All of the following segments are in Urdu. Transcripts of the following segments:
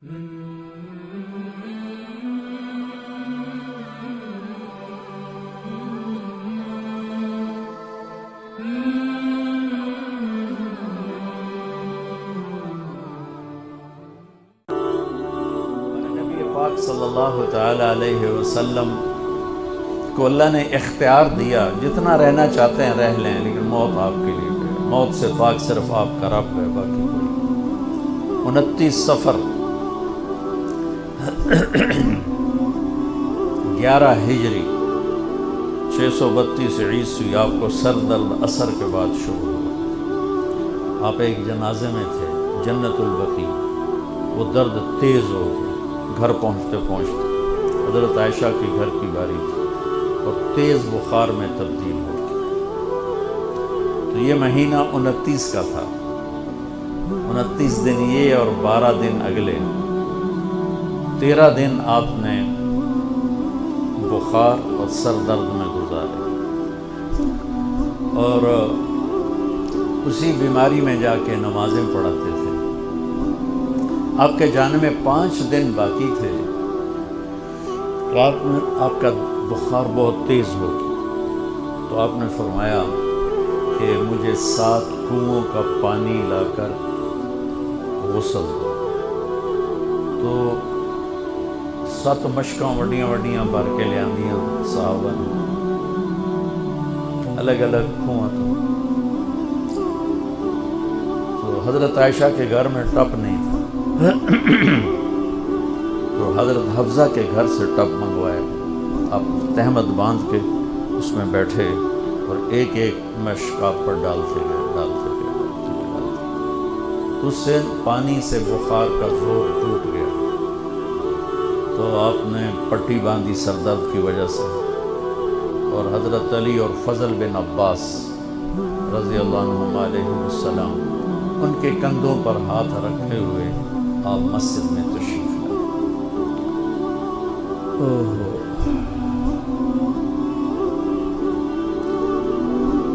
پاک صلی اللہ تعالی علیہ وسلم کو اللہ نے اختیار دیا، جتنا رہنا چاہتے ہیں رہ لیں، لیکن موت آپ کے لیے ہے۔ موت سے پاک صرف آپ کا رب ہے، باقی کوئی۔ 29 صفر 11 ہجری 632 عیسوی آپ کو سر درد اثر کے بعد شروع ہوا۔ آپ ایک جنازے میں تھے، جنت البقیع، وہ درد تیز ہو گیا۔ گھر پہنچتے پہنچتے حضرت عائشہ کے گھر کی باری تھی اور تیز بخار میں تبدیل ہو گئی۔ تو یہ مہینہ 29 کا تھا، 29 دن یہ اور 12 دن اگلے، 13 دن آپ نے بخار اور سر درد میں گزارے، اور اسی بیماری میں جا کے نمازیں پڑھاتے تھے۔ آپ کے جانے میں 5 دن باقی تھے، رات میں آپ کا بخار بہت تیز ہو گیا، تو آپ نے فرمایا کہ مجھے 7 کنوؤں کا پانی لا کر غسل دو۔ تو 7 مشکاں وڈیاں وڈیاں بھر کے لے آندیاں صحابہ نے، الگ الگ کنواں تو حضرت عائشہ کے گھر میں ٹپ نہیں تھا، تو حضرت حفصہ کے گھر سے ٹپ منگوایا۔ آپ تہمت باندھ کے اس میں بیٹھے اور ایک ایک مشک آپ پر ڈالتے گئے۔ اس سے پانی سے بخار کا زور ٹوٹ گیا، تو آپ نے پٹی باندھی سر درد کی وجہ سے، اور حضرت علی اور فضل بن عباس رضی اللہ عنہم علیہ السلام ان کے کندھوں پر ہاتھ رکھے ہوئے آپ مسجد میں تشریف لائے۔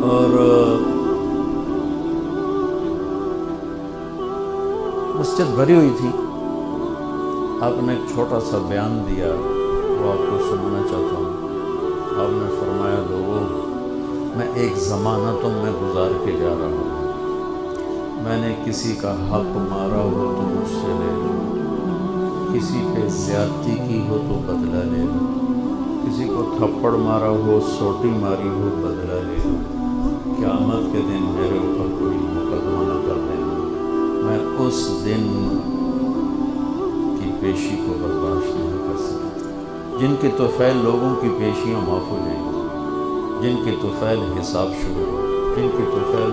اور مسجد بھری ہوئی تھی۔ آپ نے ایک چھوٹا سا بیان دیا، وہ آپ کو سنانا چاہتا ہوں۔ آپ نے فرمایا، لوگوں، میں ایک زمانہ تم میں گزار کے جا رہا ہوں، میں نے کسی کا حق مارا ہو تو مجھ سے لے لو، کسی پہ زیادتی کی ہو تو بدلہ لے لو، کسی کو تھپڑ مارا ہو، سوٹی ماری ہو، بدلہ لے لو، قیامت کے دن میرے اوپر کوئی مقدمہ نہ کر دینا، میں اس دن کی پیشی کو برداشت نہیں کر سکتا۔ جن کی طفیل لوگوں کی پیشیاں معاف ہو جائیں گی، جن کی طفیل حساب شروع ہو، جن کی طفیل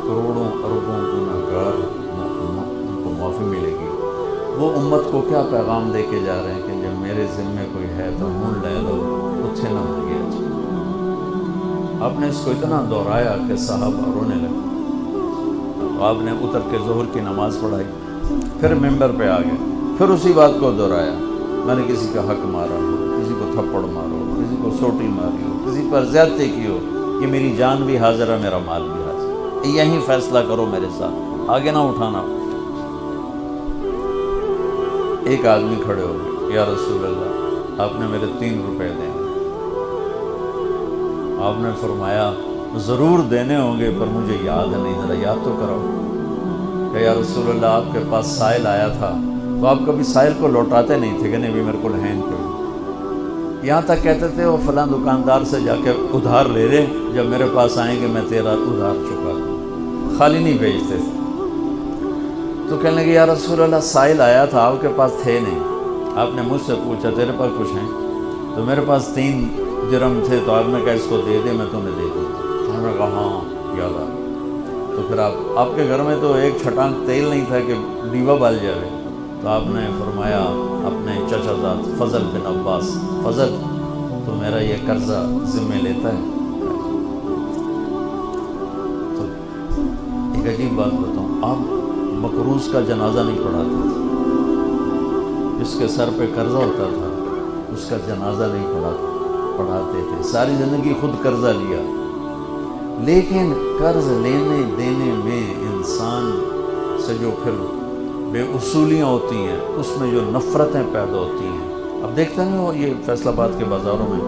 کروڑوں اربوں گنہگار ان کو معافی ملے گی، وہ امت کو کیا پیغام دے کے جا رہے ہیں کہ جب میرے ذمے کوئی ہے تو مون لے لو، اتھے نہ ہو گیا۔ آپ نے اس کو اتنا دہرایا کہ صحابہ رونے لگے۔ آپ نے اتر کے ظہر کی نماز پڑھائی، پھر ممبر پہ آ گئے، پھر اسی بات کو دہرایا، میں نے کسی کا حق مارا ہو، کسی کو تھپڑ مارو، کسی کو سوٹی ماری ہو، کسی پر زیادتی کی ہو، یہ میری جان بھی حاضر ہے، میرا مال بھی حاضر ہے، یہیں فیصلہ کرو میرے ساتھ، آگے نہ اٹھانا۔ ایک آدمی کھڑے ہو گئے، یا رسول اللہ، آپ نے میرے 3 روپے دینے۔ آپ نے فرمایا، ضرور دینے ہوں گے پر مجھے یاد نہیں، ذرا یاد تو کراؤ۔ کہ یا رسول اللہ، آپ کے پاس سائل آیا تھا تو آپ کبھی سائل کو لوٹاتے نہیں تھے کہ نہیں بھی میرے کو لہین کوئی، یہاں تک کہتے تھے وہ فلاں دکاندار سے جا کے ادھار لے لے، جب میرے پاس آئیں گے میں تیرا ادھار چکا دوں، خالی نہیں بھیجتے تھے۔ تو کہنے لگے، یا رسول اللہ، سائل آیا تھا، آپ کے پاس تھے نہیں، آپ نے مجھ سے پوچھا تیرے پاس کچھ ہیں؟ تو میرے پاس 3 درہم تھے، تو آپ نے کہا اس کو دے دے، میں تمہیں دے دوں۔ ہم نے کہا ہاں یاد آ گیا۔ تو پھر آپ کے گھر میں تو ایک چھٹانک تیل نہیں تھا کہ ڈیبا بال جائے، تو آپ نے فرمایا اپنے چچا زاد فضل بن عباس، فضل تو میرا یہ قرضہ ذمہ لیتا ہے؟ تو ایک عجیب بات بتاؤں، آپ مقروض کا جنازہ نہیں پڑھاتے تھے، جس کے سر پہ قرضہ ہوتا تھا اس کا جنازہ نہیں پڑھاتے تھے، ساری زندگی خود قرضہ لیا، لیکن قرض لینے دینے میں انسان سے جو پھر بے اصولیاں ہوتی ہیں، اس میں جو نفرتیں پیدا ہوتی ہیں. اب دیکھتے ہیں وہ یہ فیصل آباد کے بازاروں میں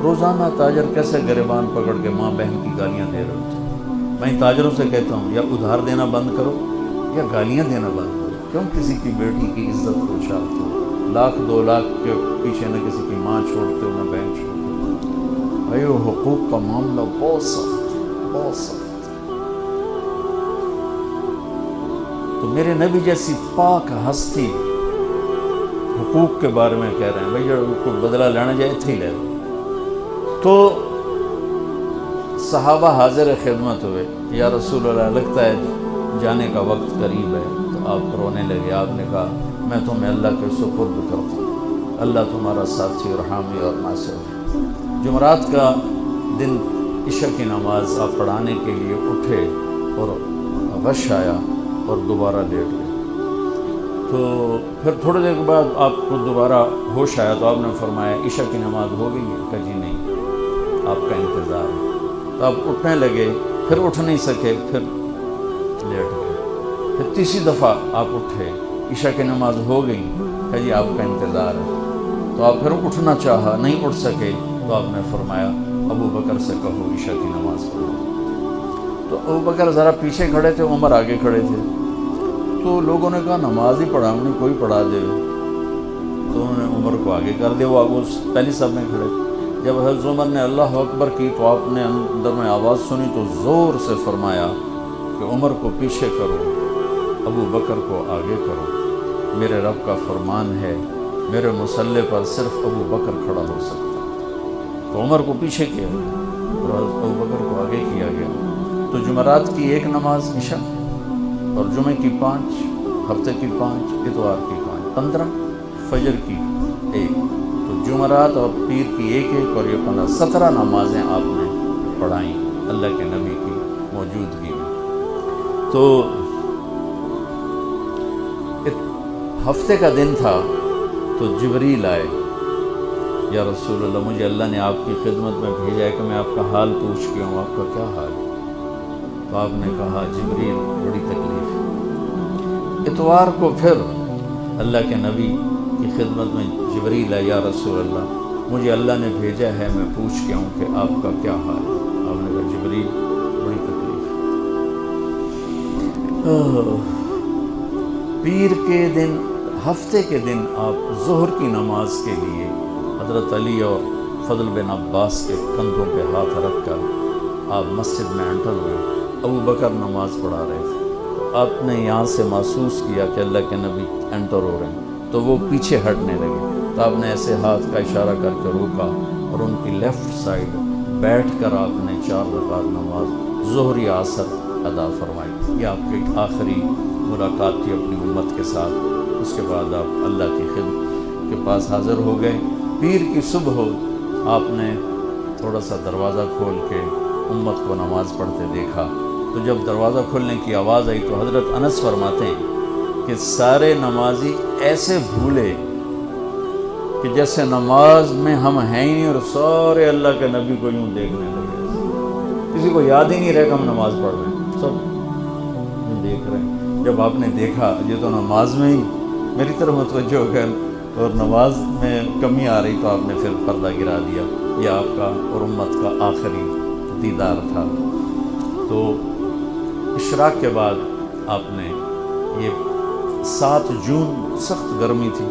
روزانہ تاجر کیسے گریبان پکڑ کے ماں بہن کی گالیاں دے رہے ہوتے ہیں. میں تاجروں سے کہتا ہوں یا ادھار دینا بند کرو یا گالیاں دینا بند کرو. کیوں کسی کی بیٹی کی عزت کو اچھالتے ہو؟ لاکھ 2 لاکھ کے پیچھے نہ کسی کی ماں چھوڑتے ہو نہ بہن چھوڑتے ہو. بھائی وہ حقوق کا معاملہ بہت سخت ہے، بہت سخت. تو میرے نبی جیسی پاک ہستی حقوق کے بارے میں کہہ رہے ہیں بھائی اگر کوئی بدلہ لینا جائے اتھے ہی لے لو. تو صحابہ حاضر خدمت ہوئے، یا رسول اللہ لگتا ہے جانے کا وقت قریب ہے. تو آپ رونے لگے. آپ نے کہا میں تمہیں اللہ کے سپرد کرتا ہوں، اللہ تمہارا ساتھی اور حامی اور ناصر ہے. جمعرات کا دن عشاء کی نماز آپ پڑھانے کے لیے اٹھے اور غش آیا اور دوبارہ لیٹ گئے. تو پھر تھوڑی دیر کے بعد آپ کو دوبارہ ہوش آیا تو آپ نے فرمایا عشاء کی نماز ہو گئی ہے؟ کہ جی نہیں، آپ کا انتظار ہے. تو آپ اٹھنے لگے، پھر اٹھ نہیں سکے، پھر لیٹ گئے. پھر تیسری دفعہ آپ اٹھے، عشاء کی نماز ہو گئی، کہ جی آپ کا انتظار ہے. تو آپ پھر اٹھنا چاہا، نہیں اٹھ سکے. تو آپ نے فرمایا ابو بکر سے کہو عشاء کی نماز پڑھو. تو ابو بکر ذرا پیچھے کھڑے تھے، عمر آگے کھڑے تھے. تو لوگوں نے کہا نماز ہی پڑھاؤں کوئی پڑھا دے. تو انہوں نے عمر کو آگے کر دیا، وہ آگے پہلی صف میں کھڑے. جب حضرت عمر نے اللہ اکبر کی تو آپ نے اندر میں آواز سنی تو زور سے فرمایا کہ عمر کو پیچھے کرو، ابو بکر کو آگے کرو. میرے رب کا فرمان ہے میرے مصلی پر صرف ابو بکر کھڑا ہو سکتا ہے. تو عمر کو پیچھے کیا اور ابو بکر کو آگے کیا گیا. تو جمعرات کی 1 نماز عشاء اور جمعے کی 5، ہفتے کی 5، اتوار کی 5، 15، فجر کی 1. تو جمعرات اور پیر کی 1 اور یہ 15، 17 نمازیں آپ نے پڑھائیں اللہ کے نبی کی موجودگی میں. تو ہفتے کا دن تھا تو جبریل آئے، یا رسول اللہ مجھے اللہ نے آپ کی خدمت میں بھیجا ہے کہ میں آپ کا حال پوچھ کے ہوں، آپ کا کیا حال ہے؟ تو آپ نے کہا جبریل بڑی تکلیف ہے. اتوار کو پھر اللہ کے نبی کی خدمت میں جبریل ہے، یا رسول اللہ مجھے اللہ نے بھیجا ہے میں پوچھ کے ہوں کہ آپ کا کیا حال ہے؟ آپ نے کہا جبریل بڑی تکلیف ہے. پیر کے دن، ہفتے کے دن آپ ظہر کی نماز کے لیے حضرت علی اور فضل بن عباس کے کندھوں پہ ہاتھ رکھ کر آپ مسجد میں انٹر ہوئے. ابو بکر نماز پڑھا رہے تھے. آپ نے یہاں سے محسوس کیا کہ اللہ کے نبی انٹر ہو رہے ہیں تو وہ پیچھے ہٹنے لگے. تو آپ نے ایسے ہاتھ کا اشارہ کر کے روکا اور ان کی لیفٹ سائڈ بیٹھ کر آپ نے 4 رکعت نماز ظہر یا عصر ادا فرمائی. یہ آپ کی آخری ملاقات تھی اپنی امت کے ساتھ. اس کے بعد آپ اللہ کی خدمت کے پاس حاضر ہو گئے. پیر کی صبح ہو آپ نے تھوڑا سا دروازہ کھول کے امت کو نماز پڑھتے دیکھا. تو جب دروازہ کھلنے کی آواز آئی تو حضرت انس فرماتے ہیں کہ سارے نمازی ایسے بھولے کہ جیسے نماز میں ہم ہیں ہی نہیں، اور سارے اللہ کے نبی کو یوں دیکھنے لگے. کسی کو یاد ہی نہیں رہے کہ ہم نماز پڑھ رہے ہیں، سب یوں دیکھ رہے ہیں. جب آپ نے دیکھا یہ تو نماز میں ہی میری طرف متوجہ ہو گئے اور نماز میں کمی آ رہی، تو آپ نے پھر پردہ گرا دیا. یہ آپ کا اور امت کا آخری دیدار تھا. تو اشراق کے بعد آپ نے یہ 7 جون سخت گرمی تھی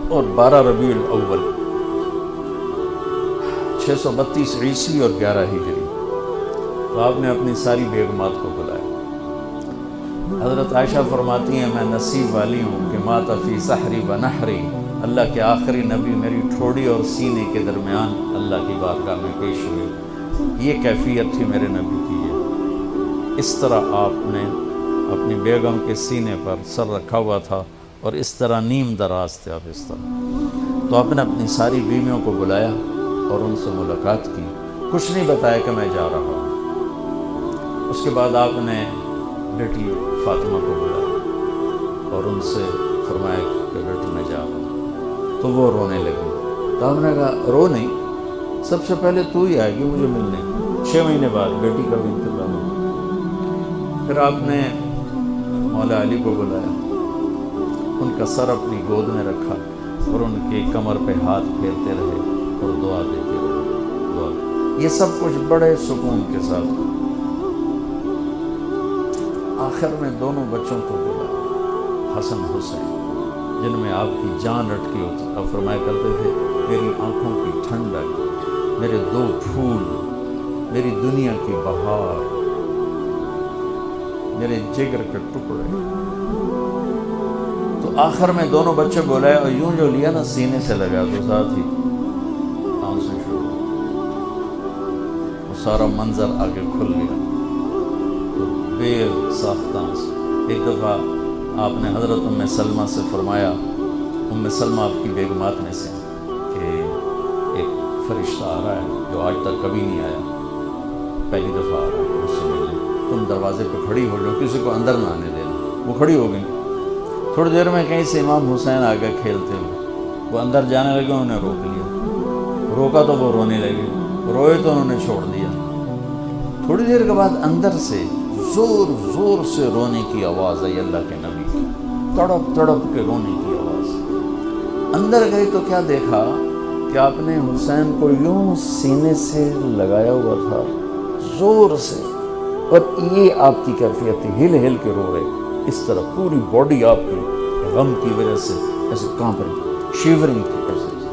اور 12 ربیع الاول 632 عیسوی اور 11 ہجری. تو آپ نے اپنی ساری بیگمات کو بلایا. حضرت عائشہ فرماتی ہیں میں نصیب والی ہوں کہ مات فی سحری و نحری، اللہ کے آخری نبی میری ٹھوڑی اور سینے کے درمیان اللہ کی بارگاہ میں پیش ہوئے. یہ کیفیت تھی میرے نبی کی. اس طرح آپ نے اپنی بیگم کے سینے پر سر رکھا ہوا تھا اور اس طرح نیم دراز تھے آپ اس طرح. تو آپ نے اپنی ساری بیویوں کو بلایا اور ان سے ملاقات کی. کچھ نہیں بتایا کہ میں جا رہا ہوں. اس کے بعد آپ نے بیٹی فاطمہ کو بلایا اور ان سے فرمایا کہ بیٹی میں جا رہا ہوں. تو وہ رونے لگی. تو آپ نے کہا رو نہیں، سب سے پہلے تو ہی آئے گی مجھے ملنے. 6 مہینے بعد بیٹی کا بھی انتظام ہو. پھر آپ نے مولا علی کو بلایا ان کا سر اپنی گود میں رکھا اور ان کی کمر پہ ہاتھ پھیرتے رہے اور دعا دیتے رہے، دعا۔ یہ سب کچھ بڑے سکون کے ساتھ۔ آخر میں دونوں بچوں کو بلایا، حسن حسین، جن میں آپ کی جان اٹکی ہوتی۔ آپ فرمایا کرتے تھے میری آنکھوں کی ٹھنڈک، میرے دو پھول، میری دنیا کی بہار، میرے جگر کے ٹکڑے۔ تو آخر میں دونوں بچے بولائے اور یوں جو لیا نا سینے سے لگا تو ساتھ ہی آنسو شروع، وہ سارا منظر آگے کھل گیا تو بے ساختہ آنسو۔ ایک دفعہ آپ نے حضرت ام سلمہ سے فرمایا، ام سلمہ آپ کی بیگمات میں سے، کہ ایک فرشتہ آ رہا ہے جو آج تک کبھی نہیں آیا، پہلی دفعہ آ رہا ہے مجھ سے ملنے، تم دروازے پہ کھڑی ہو جاؤ، کسی کو اندر نہ آنے دینا۔ وہ کھڑی ہو گئی۔ تھوڑی دیر میں کہیں سے امام حسین آ گئے کھیلتے ہوئے، وہ اندر جانے لگے، انہوں نے روک لیا، روکا تو وہ رونے لگے، روئے تو انہوں نے چھوڑ دیا۔ تھوڑی دیر کے بعد اندر سے زور زور سے رونے کی آواز آئی، اللہ کے نبی کی، تڑپ تڑپ کے رونے کی آواز۔ اندر گئی تو کیا دیکھا کہ آپ نے حسین کو یوں سینے سے لگایا ہوا تھا زور سے، اور یہ آپ کی کیفیت تھی، ہل ہل کے رو رہے اس طرح، پوری باڈی آپ کی غم کی وجہ سے ایسے کانپ رہی، شیورنگ کی وجہ سے۔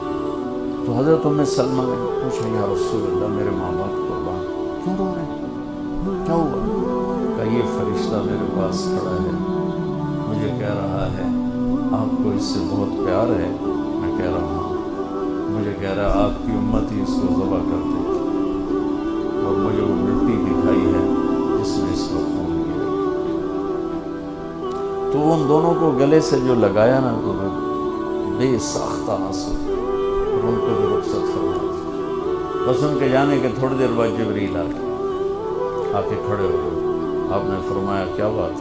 تو حضرت ام سلمہ نے پوچھا، یا رسول اللہ میرے ماں باپ قربان، کیوں رو رہے ہیں، کیا ہوا؟ کہا یہ فرشتہ میرے پاس کھڑا ہے، مجھے کہہ رہا ہے آپ کو اس سے بہت پیار ہے۔ میں کہہ رہا ہوں، مجھے کہہ رہا ہے آپ کی امت ہی اس کو ذبح کر دے گی، اور مجھے وہ مٹی دکھائی ہے جس میں اس کو خون گرے گا۔ تو ان دونوں کو گلے سے جو لگایا نا تو بے ساختہ آنسو، اور ان کو بھی رخصت فرما دیا۔ بس ان کے جانے کے تھوڑی دیر بعد جبریل آ کے کھڑے ہو گئے۔ آپ نے فرمایا کیا بات؟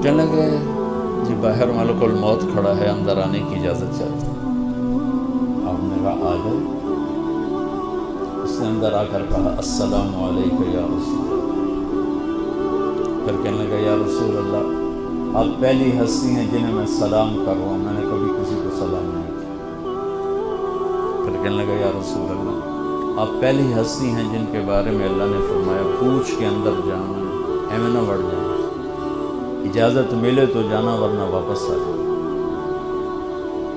کہنے لگے جی باہر ملک الموت کھڑا ہے، اندر آنے کی اجازت چاہتا ہوں۔ آپ نے کہا آ جائے۔ اس نے اندر آ کر کہا السلام علیکم یا رسول اللہ۔ پھر کہنے لگا یا رسول اللہ آپ پہلی ہستی ہیں جنہیں میں سلام کر رہا ہوں، میں نے کبھی کسی کو سلام نہیں کیا۔ پھر کہنے لگا یا رسول اللہ آپ پہلی ہستی ہیں جن کے بارے میں اللہ نے فرمایا پوچھ کے اندر جانا، ایویں نہ بڑھ جانا، اجازت ملے تو جانا ورنہ واپس آ جانا۔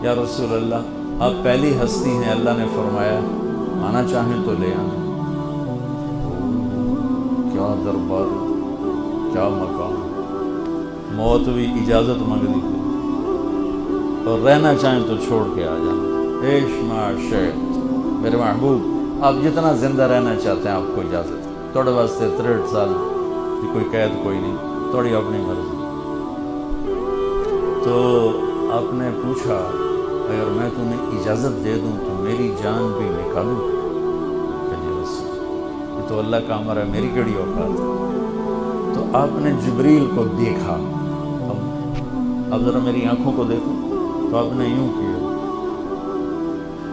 یا رسول اللہ آپ پہلی ہستی ہیں اللہ نے فرمایا آنا چاہیں تو لے آنا۔ کیا دربار، کیا مقام، موت بھی اجازت مانگ دی اور رہنا چاہیں تو چھوڑ کے آ جانا۔ عیش معاشرت میرے محبوب، آپ جتنا زندہ رہنا چاہتے ہیں آپ کو اجازت ہے، تھوڑے واسطے 63 سال کی کوئی قید کوئی نہیں، تھوڑی اپنی مرضی۔ تو آپ نے پوچھا اگر میں تمہیں اجازت دے دوں تو میری جان بھی نکالوں؟ یہ تو اللہ کا امر ہے، میری کیڑی اوقات ہے۔ تو آپ نے جبریل کو دیکھا، اب ذرا میری آنکھوں کو دیکھو، تو آپ نے یوں کیا،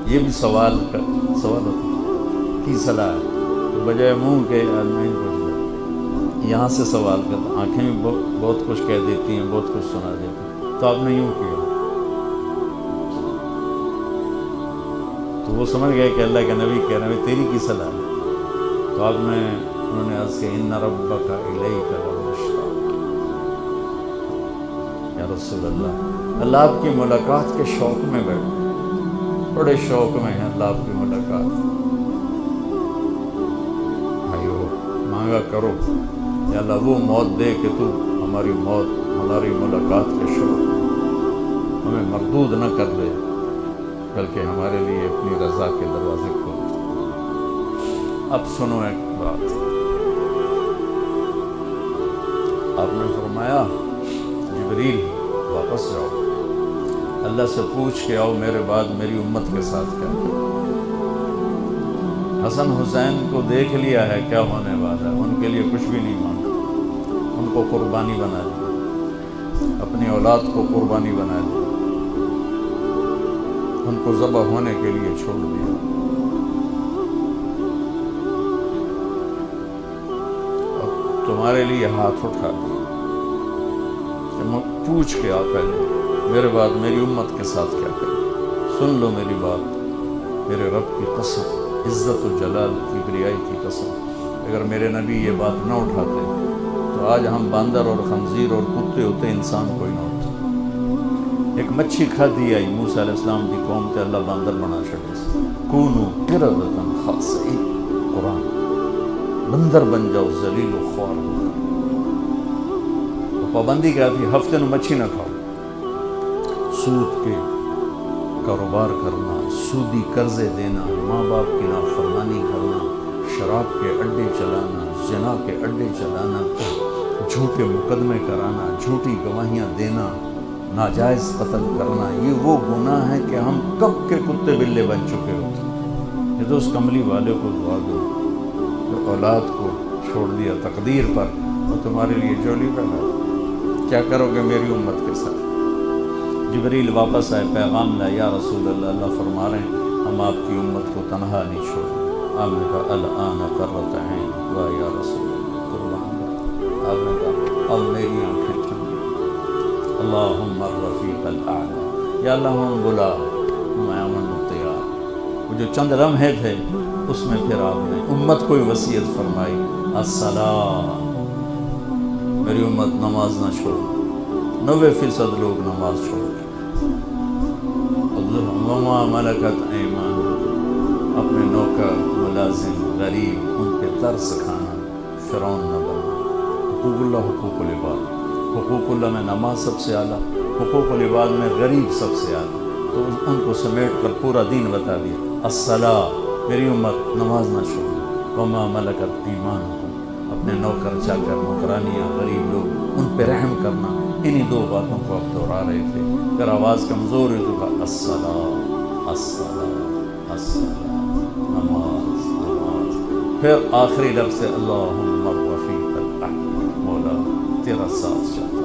یہ بھی سوال ہوتا کی صلاح ہے، تو بجائے منہ کے آدمی کچھ یہاں سے سوال کرتا، آنکھیں بھی بہت کچھ کہہ دیتی ہیں، بہت کچھ سنا دیتی ہیں۔ تو آپ نے یوں کیا، تو وہ سمجھ گئے کہ اللہ کے نبی کہہ رہے ہیں تیری کی صلاح ہے۔ تو آپ نے انہوں نے عرض کیا ان ربک الیک لمشتاق، یا رسول اللہ اللہ آپ کی ملاقات کے شوق میں بیٹھے، بڑے شوق میں ہیں اللہ آپ کی ملاقات۔ بھائیو مانگا کرو یا اللہ وہ موت دے کہ تو ہماری موت، ہماری ملاقات کے شوق ہمیں مردود نہ کر دے، بلکہ ہمارے لیے اپنی رضا کے دروازے کھول دے۔ اب سنو ایک بات، آپ نے فرمایا جبریل واپس جاؤ، اللہ سے پوچھ کے آؤ میرے بعد میری امت کے ساتھ کیا۔ حسن حسین کو دیکھ لیا ہے کیا ہونے والا ہے، ان کے لیے کچھ بھی نہیں مانگا، ان کو قربانی بنا دیا، اپنی اولاد کو قربانی بنا دیا، ان کو ذبح ہونے کے لیے چھوڑ دیا۔ اب تمہارے لیے ہاتھ اٹھا دیا پوچھ کے آ پہلے میرے بعد میری امت کے ساتھ کیا کرے. سن لو میری بات، میرے رب کی قسم، عزت و جلال کی بریائی کی قسم، اگر میرے نبی یہ بات نہ اٹھاتے تو آج ہم باندر اور خنزیر اور کتے ہوتے، انسان کوئی نہ ہوتا. ایک مچھی کھادی آئی موسیٰ علیہ السلام کی قوم تے اللہ باندر بنا چھڑے سے. کونو قردۃ خاسئین، قرآن، بندر بن جاؤ ذلیل و خوار ہو. پابندی کیا تھی؟ ہفتے میں مچھی نہ کھاؤ. سود کے کاروبار کرنا، سودی قرضے دینا، ماں باپ کی نافرمانی کرنا، شراب کے اڈے چلانا، زنا کے اڈے چلانا، جھوٹے مقدمے کرانا، جھوٹی گواہیاں دینا، ناجائز قتل کرنا، یہ وہ گناہ ہے کہ ہم کب کے کتے بلے بن چکے ہوتے. یہ تو اس کملی والے کو دعا دو جو اولاد کو چھوڑ دیا تقدیر پر اور تمہارے لیے جولی پیدا. کیا کرو گے میری امت کے ساتھ؟ جبریل واپس آئے، پیغام لائے، یا رسول اللہ، اللہ فرما رہے ہیں ہم آپ کی امت کو تنہا نہیں چھوڑیں. آپ نے کہا الآن قرۃ عین، واہ یا رسول اللہ، قربان جاؤ. آپ نے کہا اب میری آنکھیں ٹھنڈی. اللہم الرفیق الاعلی، یا اللہ ہم بلا، میں امن تیار. وہ جو چند لمحے تھے اس میں پھر آپ نے امت کو وصیت فرمائی، الصلاۃ، میری امت نماز نہ چھوڑ. 90% لوگ نماز چھوڑ گئے. وما ملکت ایمانکم، اپنے نوکر، ملازم، غریب، ان پہ ترس کھانا، فرعون نہ بننا. حقوق اللہ، حقوق العباد. حقوق اللہ میں نماز سب سے اعلیٰ، حقوق العباد میں غریب سب سے اعلیٰ. تو ان کو سمیٹ کر پورا دین بتا دیا. الصلاۃ، میری امت نماز نہ چھوڑ. وما ملکت ایمانکم، اپنے نوکر چاکر، نوکرانیاں، غریب لوگ، ان پہ رحم کرنا. انہی دو باتوں کو آپ دہرا رہے تھے. پھر آواز کمزور ہوئی تو کہا الصلاۃ، الصلاۃ، الصلاۃ، نماز، نماز. پھر آخری لفظ سے اللہم الرفیق الاعلی، مولا تیرا ساتھ چاہتا